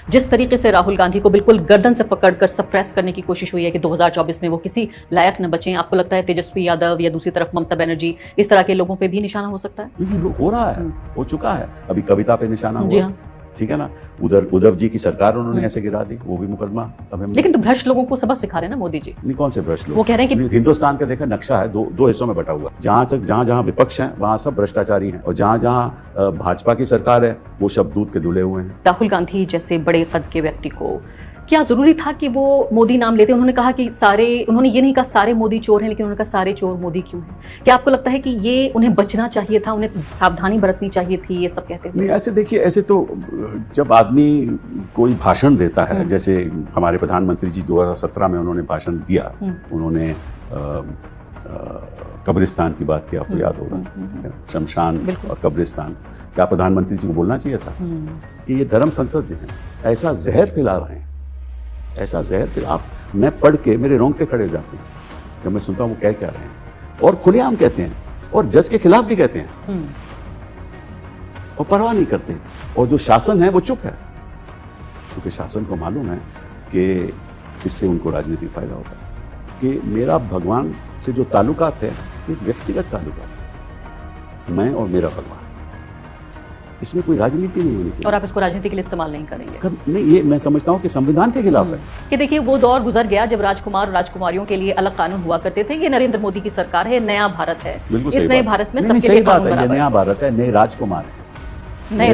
जिस तरीके से राहुल गांधी को बिल्कुल गर्दन से पकड़कर सप्रेस करने की कोशिश हुई है कि 2024 में वो किसी लायक न बचें, आपको लगता है तेजस्वी यादव या दूसरी तरफ ममता बनर्जी इस तरह के लोगों पे भी निशाना हो सकता है? हो रहा है, हो चुका है। अभी कविता पे निशाना जी हुआ, हाँ। ठीक है ना। उधर उद्धव जी की सरकार उन्होंने ऐसे गिरा दी, वो भी मुकदमा। लेकिन तो भ्रष्ट लोगों को सबक सिखा रहे हैं ना मोदी जी। नहीं, कौन से भ्रष्ट लोग? वो कह रहे हैं कि हिंदुस्तान का देखा नक्शा है, दो हिस्सों में बटा हुआ। जहाँ विपक्ष है वहाँ सब भ्रष्टाचारी हैं, और जहाँ भाजपा की सरकार है वो सब दूध के धुले हुए हैं। राहुल गांधी जैसे बड़े कद के व्यक्ति को क्या जरूरी था कि वो मोदी नाम लेते? उन्होंने कहा कि उन्होंने ये नहीं कहा सारे मोदी चोर हैं, लेकिन उन्होंने कहा सारे चोर मोदी क्यों हैं? क्या आपको लगता है कि ये उन्हें बचना चाहिए था, उन्हें सावधानी बरतनी चाहिए थी, ये सब कहते हैं? नहीं, ऐसे देखिए, ऐसे तो जब आदमी कोई भाषण देता है, जैसे हमारे प्रधानमंत्री जी 2017 में उन्होंने भाषण दिया, उन्होंने कब्रिस्तान की बात की, आपको याद होगा, शमशान और कब्रिस्तान। क्या प्रधानमंत्री जी को बोलना चाहिए था कि ये धर्म संसद है, ऐसा जहर फैला रहे हैं, ऐसा जहर आप, मैं पढ़ के मेरे रोंगटे खड़े हो जाते हैं जब मैं सुनता हूँ वो कह क्या रहे हैं, और खुलेआम कहते हैं, और जज के खिलाफ भी कहते हैं, और परवाह नहीं करते। और जो शासन है वो चुप है, क्योंकि शासन को मालूम है कि इससे उनको राजनीतिक फायदा होता है। कि मेरा भगवान से जो ताल्लुकात है एक व्यक्तिगत ताल्लुकात है, मैं और मेरा भगवान, इसमें कोई राजनीति नहीं होनी चाहिए। और आप इसको राजनीति के लिए इस्तेमाल नहीं करेंगे? नहीं, ये मैं समझता हूँ कि संविधान के खिलाफ है। कि देखिए वो दौर गुजर गया जब राजकुमार और राजकुमारियों के लिए अलग कानून हुआ करते थे। ये नरेंद्र मोदी की सरकार है, नया भारत है, इस नए भारत में सबके लिए कानून बराबर है। ये नया भारत है, नए राजकुमार है, नए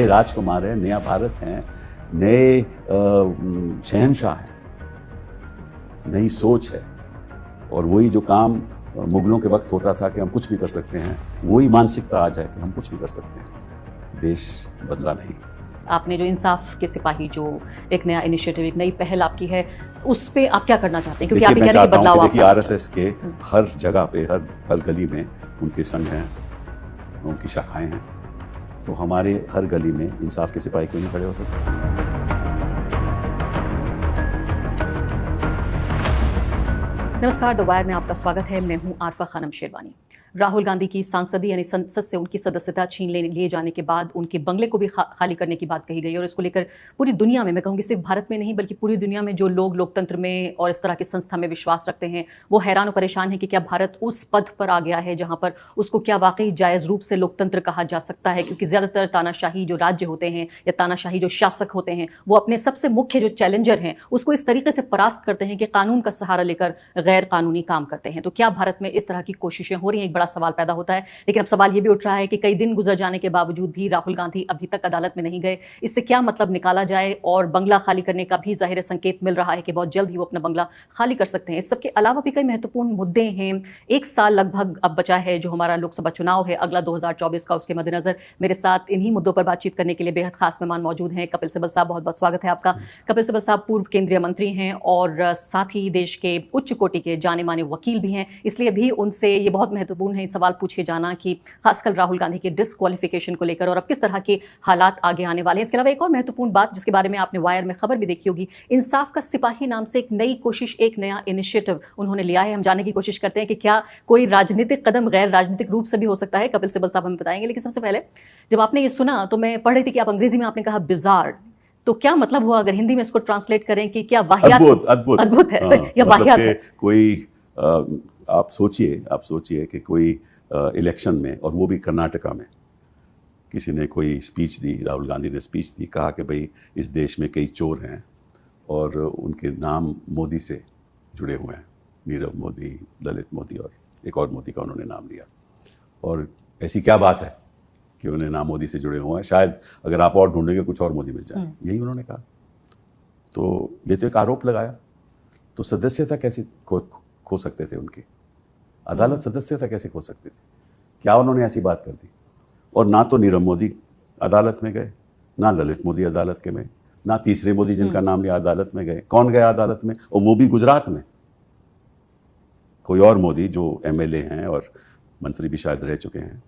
राजकुमार है, नया भारत है, नए शहंशाह है, नई सोच है। और वही जो काम मुगलों के वक्त होता था कि हम कुछ भी कर सकते हैं, वही मानसिकता आज है कि हम कुछ भी कर सकते हैं। देश बदला नहीं। आपने जो इंसाफ के सिपाही, जो एक नया इनिशिएटिव, एक नई पहल आपकी है, उस पे आप क्या करना चाहते हैं? क्योंकि आप कह रहे हैं बदलाव। देखिए, आरएसएस के हर जगह पे, हर गली में उनके संघ हैं, उनकी शाखाएं हैं, तो हमारे हर गली में इंसाफ के सिपाही क्यों नहीं खड़े हो सकते? नमस्कार, द वायर में आपका स्वागत है। मैं हूं आरफा खानम शेरवानी। राहुल गांधी की सांसदी यानी संसद से उनकी सदस्यता छीन लिए जाने के बाद उनके बंगले को भी खाली करने की बात कही गई, और इसको लेकर पूरी दुनिया में, मैं कहूँगी सिर्फ भारत में नहीं बल्कि पूरी दुनिया में जो लोग लोकतंत्र में और इस तरह की संस्था में विश्वास रखते हैं वो हैरान और परेशान है कि क्या भारत उस पद पर आ गया है जहां पर उसको क्या वाकई जायज़ रूप से लोकतंत्र कहा जा सकता है? क्योंकि ज़्यादातर तानाशाही जो राज्य होते हैं या तानाशाही जो शासक होते हैं वो अपने सबसे मुख्य जो चैलेंजर हैं उसको इस तरीके से परास्त करते हैं कि कानून का सहारा लेकर गैर कानूनी काम करते हैं। तो क्या भारत में इस तरह की कोशिशें हो रही हैं? एक बड़ा सवाल पैदा होता है। लेकिन अब सवाल ये भी उठ रहा है कि कई दिन गुजर जाने के बावजूद भी राहुल गांधी अभी तक अदालत में नहीं गए। इससे क्या मतलब निकाला जाए? और बंगला खाली करने का भी जाहिर संकेत मिल रहा है कि बहुत जल्द ही वो अपना बंगला खाली कर सकते हैं। इस सबके अलावा भी कई महत्वपूर्ण मुद्दे हैं। एक साल लगभग अब बचा है जो हमारा लोकसभा चुनाव है अगला 2024 का। उसके मद्देनजर मेरे साथ इन्हीं मुद्दों पर बातचीत करने के लिए बेहद खास मेहमान मौजूद हैं। कपिल सिब्बल साहब, बहुत बहुत स्वागत है आपका। कपिल सिब्बल साहब पूर्व केंद्रीय मंत्री हैं और साथ ही देश के उच्च कोटि के जाने माने वकील भी हैं, इसलिए भी उनसे ये बहुत महत्वपूर्ण है सवाल पूछे जाना कि खासकर राहुल गांधी के डिस्क्वालिफिकेशन को लेकर और अब किस तरह के हालात आगे आने वाले हैं। इसके अलावा एक और महत्वपूर्ण बात जिसके बारे में आपने वायर में खबर भी देखी होगी, इंसाफ का सिपाही नाम से एक नई कोशिश, एक नया इनिशिएटिव उन्होंने लिया है। हम जानने की कोशिश करते हैं कि क्या कोई राजनीतिक कदम गैर राजनीतिक रूप से भी हो सकता है। कपिल सिब्बल साहब हमें बताएंगे। लेकिन सबसे पहले जब आपने ये सुना तो मैं पढ़ रही थी कि आप अंग्रेजी में आपने कहा बिजार, तो क्या मतलब हुआ? अगर हिंदी में इसको ट्रांसलेट करें कि क्या वाहियात, अद्भुत है या वाहियात है? कोई आप सोचिए कि कोई इलेक्शन में, और वो भी कर्नाटका में, किसी ने कोई स्पीच दी, राहुल गांधी ने स्पीच दी, कहा कि भाई इस देश में कई चोर हैं और उनके नाम मोदी से जुड़े हुए हैं, नीरव मोदी, ललित मोदी और एक और मोदी का उन्होंने नाम लिया। और ऐसी क्या बात है कि उन्हें नाम मोदी से जुड़े हुए हैं? शायद अगर आप और ढूंढेंगे कुछ और मोदी मिल जाए, यही उन्होंने कहा। तो ये तो एक आरोप लगाया, तो सदस्यता कैसे खो सकते थे उनकी? अदालत सदस्यता कैसे खो सकती थी? क्या उन्होंने ऐसी बात कर दी? और ना तो नीरव मोदी अदालत में गए, ना ललित मोदी अदालत के में, ना तीसरे मोदी जिनका नाम लिया अदालत में गए। कौन गया अदालत में? और वो भी गुजरात में। कोई और मोदी जो एमएलए हैं और मंत्री भी शायद रह चुके हैं,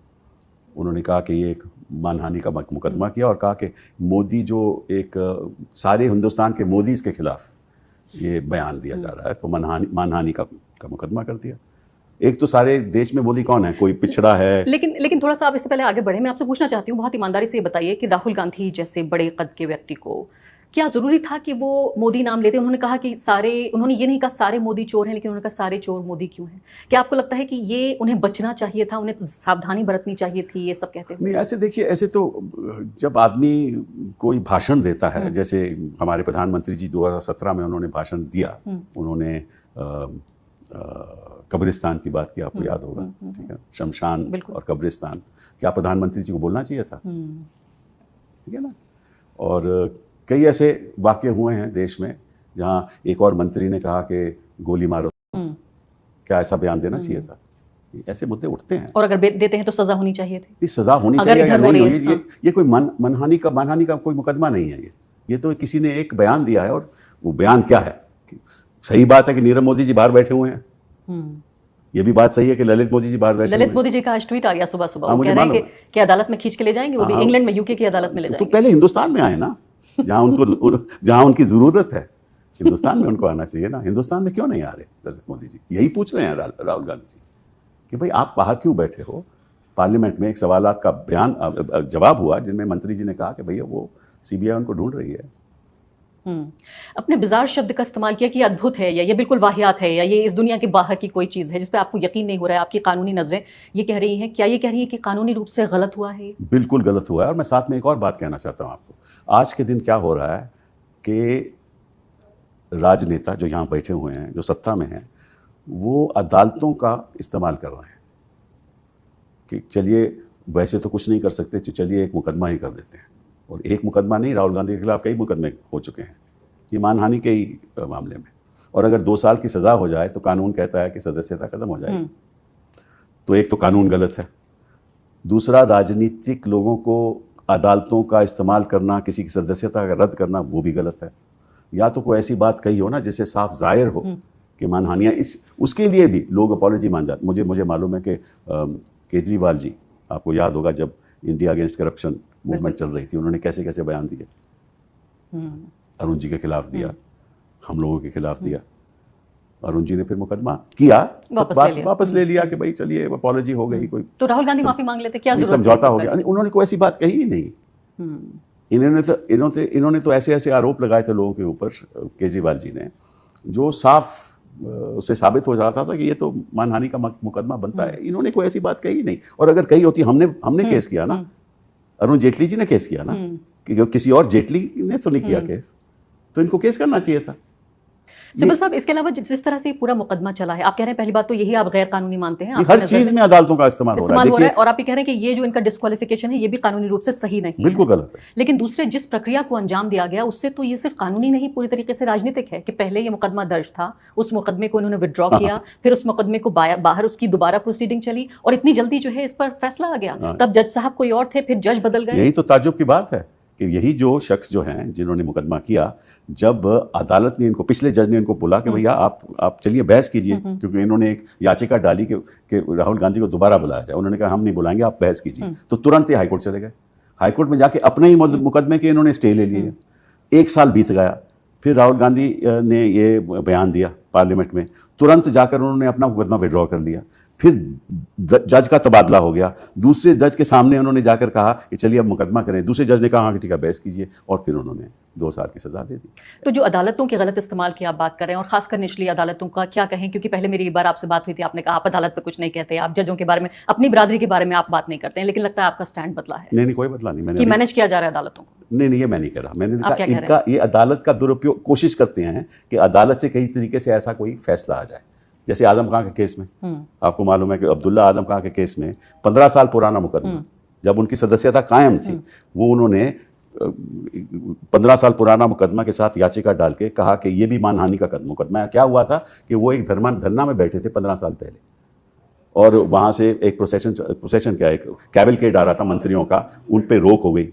उन्होंने कहा कि ये एक मानहानि का मुकदमा किया और कहा कि मोदी जो एक सारे हिंदुस्तान के मोदीज़ के खिलाफ ये बयान दिया जा रहा है, तो मानहानि का मुकदमा कर दिया। एक तो सारे देश में मोदी कौन है? कोई पिछड़ा है। लेकिन थोड़ा सा आप इससे पहले आगे बढ़े, मैं आपसे पूछना चाहती हूँ, बहुत ईमानदारी से ये बताइए कि राहुल गांधी जैसे बड़े कद के व्यक्ति को क्या जरूरी था कि वो मोदी नाम लेते? उन्होंने कहा कि उन्होंने ये नहीं कहा सारे मोदी चोर हैं, लेकिन उन्होंने कहा सारे चोर मोदी क्यों हैं? क्या आपको लगता है कि ये उन्हें बचना चाहिए था, उन्हें सावधानी बरतनी चाहिए थी ये सब कहते हुए? नहीं, ऐसे देखिए, ऐसे तो जब आदमी कोई भाषण देता है, जैसे हमारे प्रधानमंत्री जी 2017 में उन्होंने भाषण दिया, उन्होंने कब्रिस्तान की बात की, आपको याद होगा, ठीक है, शमशान और कब्रिस्तान, क्या प्रधानमंत्री जी को बोलना चाहिए था? ठीक है ना। और कई ऐसे वाक्य हुए हैं देश में जहां एक और मंत्री ने कहा कि गोली मारो, क्या ऐसा बयान देना चाहिए था? ऐसे मुद्दे उठते हैं, और अगर देते हैं तो सजा होनी चाहिए थी। ये सजा होनी चाहिए या नहीं हुई, ये कोई मानहानि का कोई मुकदमा नहीं है। ये तो किसी ने एक बयान दिया है, और वो बयान क्या है? सही बात है कि नीरव मोदी जी बाहर बैठे हुए हैं, ये भी बात सही है कि ललित मोदी जी बाहर बैठे। ललित मोदी जी का आज ट्वीट आ गया सुबह सुबह, वो कह रहे हैं कि अदालत में खींच के ले जाएंगे, वो भी इंग्लैंड में, यूके की अदालत में ले जाएंगे। तो पहले हिंदुस्तान में आए ना, जहां उनकी जरूरत है, हिंदुस्तान में उनको आना चाहिए ना। हिंदुस्तान में क्यों नहीं आ रहे ललित मोदी जी? यही पूछ रहे हैं राहुल गांधी जी कि भाई आप बाहर क्यों बैठे हो? पार्लियामेंट में एक सवालात का जवाब हुआ जिनमें मंत्री जी ने कहा कि भैया वो सीबीआई उनको ढूंढ रही है। अपने बिजार शब्द का इस्तेमाल किया कि अद्भुत है, या ये बिल्कुल वाहियात है, या ये इस दुनिया के बाहर की कोई चीज़ है जिस पे आपको यकीन नहीं हो रहा है। आपकी कानूनी नजरें ये कह रही हैं, क्या ये कह रही है कि कानूनी रूप से गलत हुआ है? बिल्कुल गलत हुआ है। और मैं साथ में एक और बात कहना चाहता हूँ आपको। आज के दिन क्या हो रहा है कि राजनेता जो यहाँ बैठे हुए हैं, जो सत्ता में हैं, वो अदालतों का इस्तेमाल कर रहे हैं कि चलिए वैसे तो कुछ नहीं कर सकते, चलिए एक मुकदमा ही कर देते हैं। और एक मुकदमा नहीं, राहुल गांधी के खिलाफ कई मुकदमे हो चुके हैं, ये मानहानि के ही मामले में। और अगर 2 साल की सज़ा हो जाए तो कानून कहता है कि सदस्यता खत्म हो जाएगी। तो एक तो कानून गलत है, दूसरा राजनीतिक लोगों को अदालतों का इस्तेमाल करना, किसी की सदस्यता का रद्द करना, वो भी गलत है। या तो कोई ऐसी बात कही हो ना जिससे साफ जाहिर हो कि मानहानियाँ, उसके लिए भी लोग अपॉलॉजी मान जाते। मुझे मालूम है कि केजरीवाल जी, आपको याद होगा जब इंडिया अगेंस्ट करप्शन मूवमेंट चल रही थी, उन्होंने कैसे कैसे बयान दिए, अरुण जी के खिलाफ दिया, हम लोगों के खिलाफ दिया। अरुण जी ने फिर मुकदमा किया, वापस ले लिया कि भाई चलिए अपॉलॉजी हो गई, कोई तो राहुल गांधी माफी मांग लेते, क्या समझौता हो गया। उन्होंने कोई ऐसी बात कही ही नहीं। इन्होंने तो ऐसे ऐसे आरोप लगाए थे लोगों के ऊपर, केजरीवाल जी ने, जो साफ उससे साबित हो जाता था कि ये तो मानहानि का मुकदमा बनता है। इन्होंने कोई ऐसी बात कही नहीं। और अगर कही होती, हमने केस किया ना, अरुण जेटली जी ने केस किया ना, कि किसी और जेटली ने तो नहीं किया केस, तो इनको केस करना चाहिए था। सिब्बल साहब, इसके अलावा जिस तरह से पूरा मुकदमा चला है, आप कह रहे हैं पहली बात तो यही आप गैर कानूनी मानते हैं, हर चीज में अदालतों का इस्तेमाल हो रहा है, और आप ये कह रहे हैं कि ये जो इनका डिस्क्वालिफिकेशन है ये भी कानूनी रूप से सही नहीं है, बिल्कुल गलत है। लेकिन दूसरे जिस प्रक्रिया को अंजाम दिया गया उससे तो ये सिर्फ कानूनी नहीं, पूरी तरीके से राजनीतिक है कि पहले ये मुकदमा दर्ज था, उस मुकदमे को इन्होंने विड्रॉ किया, फिर उस मुकदमे को बाहर उसकी दोबारा प्रोसीडिंग चली, और इतनी जल्दी जो है इस पर फैसला आ गया। तब जज साहब कोई और थे, फिर जज बदल गए। यही तो ताज्जुब की बात है कि यही जो शख्स जो हैं जिन्होंने मुकदमा किया, जब अदालत ने इनको, पिछले जज ने इनको बोला कि भैया आप चलिए बहस कीजिए, क्योंकि इन्होंने एक याचिका डाली कि राहुल गांधी को दोबारा बुलाया जाए। उन्होंने कहा हम नहीं बुलाएंगे, आप बहस कीजिए। तो तुरंत ही हाईकोर्ट चले गए। हाईकोर्ट में जाके अपने ही मुकदमे के इन्होंने स्टे ले लिए। 1 साल बीत गया, फिर राहुल गांधी ने ये बयान दिया पार्लियामेंट में, तुरंत जाकर उन्होंने अपना मुकदमा विड्रॉ कर लिया। फिर जज का तबादला हो गया, दूसरे जज के सामने उन्होंने जाकर कहा कि चलिए अब मुकदमा करें। दूसरे जज ने कहा हाँ ठीक है बहस कीजिए, और फिर उन्होंने 2 साल की सजा दे दी। तो जो अदालतों के गलत इस्तेमाल की आप बात कर रहे हैं, और खासकर निचली अदालतों का क्या कहें, क्योंकि पहले मेरी एक बार आपसे बात हुई थी, आपने कहा आप अदालत पे कुछ नहीं कहते, आप जजों के बारे में, अपनी बिरादरी के बारे में आप बात नहीं करते हैं, लेकिन लगता है आपका स्टैंड बदला है। नहीं, कोई बदला नहीं, मैंने मैनेज किया जा रहा है अदालतों को। नहीं, ये मैं नहीं कर रहा। मैंने कहा इनका ये अदालत का दुरुपयोग, कोशिश करते हैं कि अदालत से कई तरीके से ऐसा कोई फैसला आ जाए। जैसे आजम खां के केस में, आपको मालूम है कि अब्दुल्ला आजम खां के केस में 15 साल पुराना मुकदमा, जब उनकी सदस्यता कायम थी, वो उन्होंने 15 साल पुराना मुकदमा के साथ याचिका डाल के कहा कि ये भी मानहानि का मुकदमा है। क्या हुआ था कि वो एक धरना में बैठे थे 15 साल पहले, और वहाँ से एक प्रोसेशन क्या, एक कैवलकेड आ रहा था मंत्रियों का, उन पर रोक हो गई,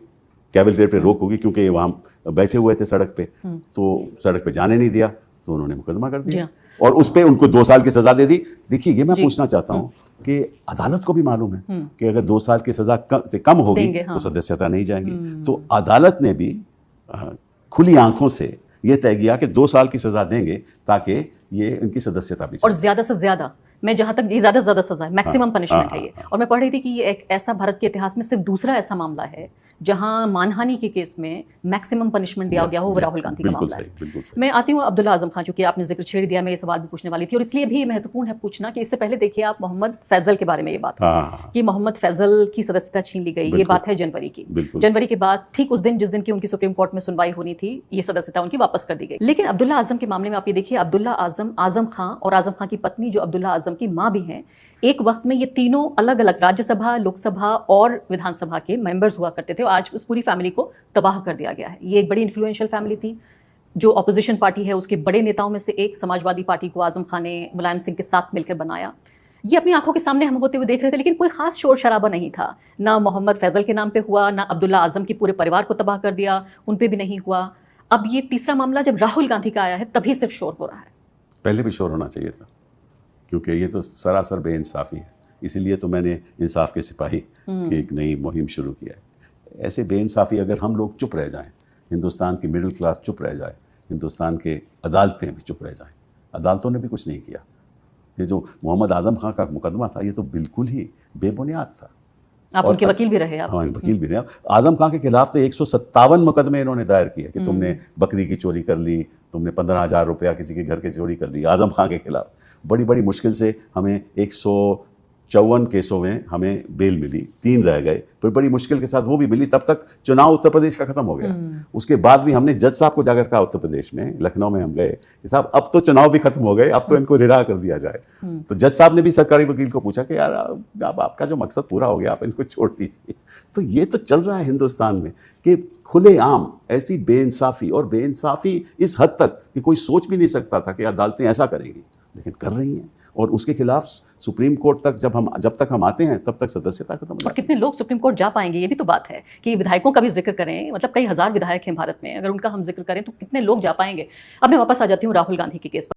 कैवलकेड पे रोक होगी, क्योंकि ये वहाँ बैठे हुए थे सड़क पे, तो सड़क पे जाने नहीं दिया, तो उन्होंने मुकदमा कर दिया, और उस पे उनको 2 साल की सजा दे दी। देखिए, ये मैं पूछना चाहता हूँ कि अदालत को भी मालूम है कि अगर 2 साल की सजा से कम होगी तो सदस्यता नहीं जाएंगी। तो अदालत ने भी खुली आंखों से ये तय किया कि 2 साल की सजा देंगे ताकि ये इनकी सदस्यता भी, और ज्यादा से ज्यादा, मैं जहां तक ये ज्यादा से ज्यादा सजा है, मैक्सिमम पनिशमेंट है ये। और मैं पढ़ रही थी कि ये एक ऐसा भारत के इतिहास में सिर्फ दूसरा ऐसा मामला है जहां मानहानि के केस में मैक्सिमम पनिशमेंट दिया गया हो, वो राहुल गांधी का बिल्कुल मामला है। सही, बिल्कुल सही। मैं आती हूँ अब्दुल्ला आजम खान, चूंकि आपने जिक्र छेड़ दिया, मैं ये सवाल भी पूछने वाली थी, और इसलिए भी महत्वपूर्ण है पूछना कि इससे पहले देखिए आप मोहम्मद फैजल के बारे में ये बात हाँ, कि मोहम्मद फैजल की सदस्यता छीन ली गई, ये बात है जनवरी की। बिल्कुल। जनवरी के बाद ठीक उस दिन जिस दिन की उनकी सुप्रीम कोर्ट में सुनवाई होनी थी, ये सदस्यता उनकी वापस कर दी गई। लेकिन अब्दुल्ला आजम के मामले में आप ये देखिए, अब्दुल्ला आजम, आजम खां और आजम खां की पत्नी जो अब्दुल्ला आजम की मां भी हैं, एक वक्त में ये तीनों अलग अलग राज्यसभा, लोकसभा और विधानसभा के मेंबर्स हुआ करते थे, और आज उस पूरी फैमिली को तबाह कर दिया गया है। ये एक बड़ी इन्फ्लुएंशियल फैमिली थी, जो ऑपोजिशन पार्टी है उसके बड़े नेताओं में से एक, समाजवादी पार्टी को आजम खान ने मुलायम सिंह के साथ मिलकर बनाया। ये अपनी आंखों के सामने हम होते हुए देख रहे थे, लेकिन कोई खास शोर शराबा नहीं था, ना मोहम्मद फैजल के नाम पे हुआ, ना अब्दुल्ला आजम की पूरे परिवार को तबाह कर दिया, उन पे भी नहीं हुआ। अब ये तीसरा मामला जब राहुल गांधी का आया है, तभी सिर्फ शोर हो रहा है। पहले भी शोर होना चाहिए था, क्योंकि ये तो सरासर बेइंसाफ़ी है। इसीलिए तो मैंने इंसाफ के सिपाही की एक नई मुहिम शुरू किया है। ऐसे बेइंसाफ़ी अगर हम लोग चुप रह जाएं, हिंदुस्तान की मिडिल क्लास चुप रह जाए, हिंदुस्तान के अदालतें भी चुप रह जाएं, अदालतों ने भी कुछ नहीं किया। ये जो मोहम्मद आजम खां का मुकदमा था, ये तो बिल्कुल ही बेबुनियाद था। आप उनके वकील भी रहे। आप हाँ, वकील भी रहे। आजम खां के खिलाफ तो 157 मुकदमे इन्होंने दायर किए कि तुमने बकरी की चोरी कर ली, तुमने 15,000 रुपया किसी के घर के चोरी कर ली। आजम खां के खिलाफ बड़ी बड़ी मुश्किल से हमें 154 केसों में हमें बेल मिली, 3 रह गए, फिर बड़ी मुश्किल के साथ वो भी मिली। तब तक चुनाव उत्तर प्रदेश का खत्म हो गया। उसके बाद भी हमने जज साहब को जाकर कहा, उत्तर प्रदेश में लखनऊ में हम गए कि साहब अब तो चुनाव भी खत्म हो गए, अब तो इनको रिहा कर दिया जाए। तो जज साहब ने भी सरकारी वकील को पूछा कि यार अब आपका जो मकसद पूरा हो गया, आप इनको छोड़ दीजिए। तो ये तो चल रहा है हिंदुस्तान में कि खुलेआम ऐसी बेइंसाफ़ी, और बेइंसाफ़ी इस हद तक कि कोई सोच भी नहीं सकता था कि अदालतें ऐसा करेंगी, लेकिन कर रही हैं। और उसके खिलाफ सुप्रीम कोर्ट तक जब तक हम आते हैं, तब तक सदस्यता खत्म हो जाती है। और कितने लोग सुप्रीम कोर्ट जा पाएंगे, ये भी तो बात है कि विधायकों का भी जिक्र करें, मतलब कई हजार विधायक हैं भारत में, अगर उनका हम जिक्र करें तो कितने लोग जा पाएंगे। अब मैं वापस आ जाती हूँ राहुल गांधी के केस पर।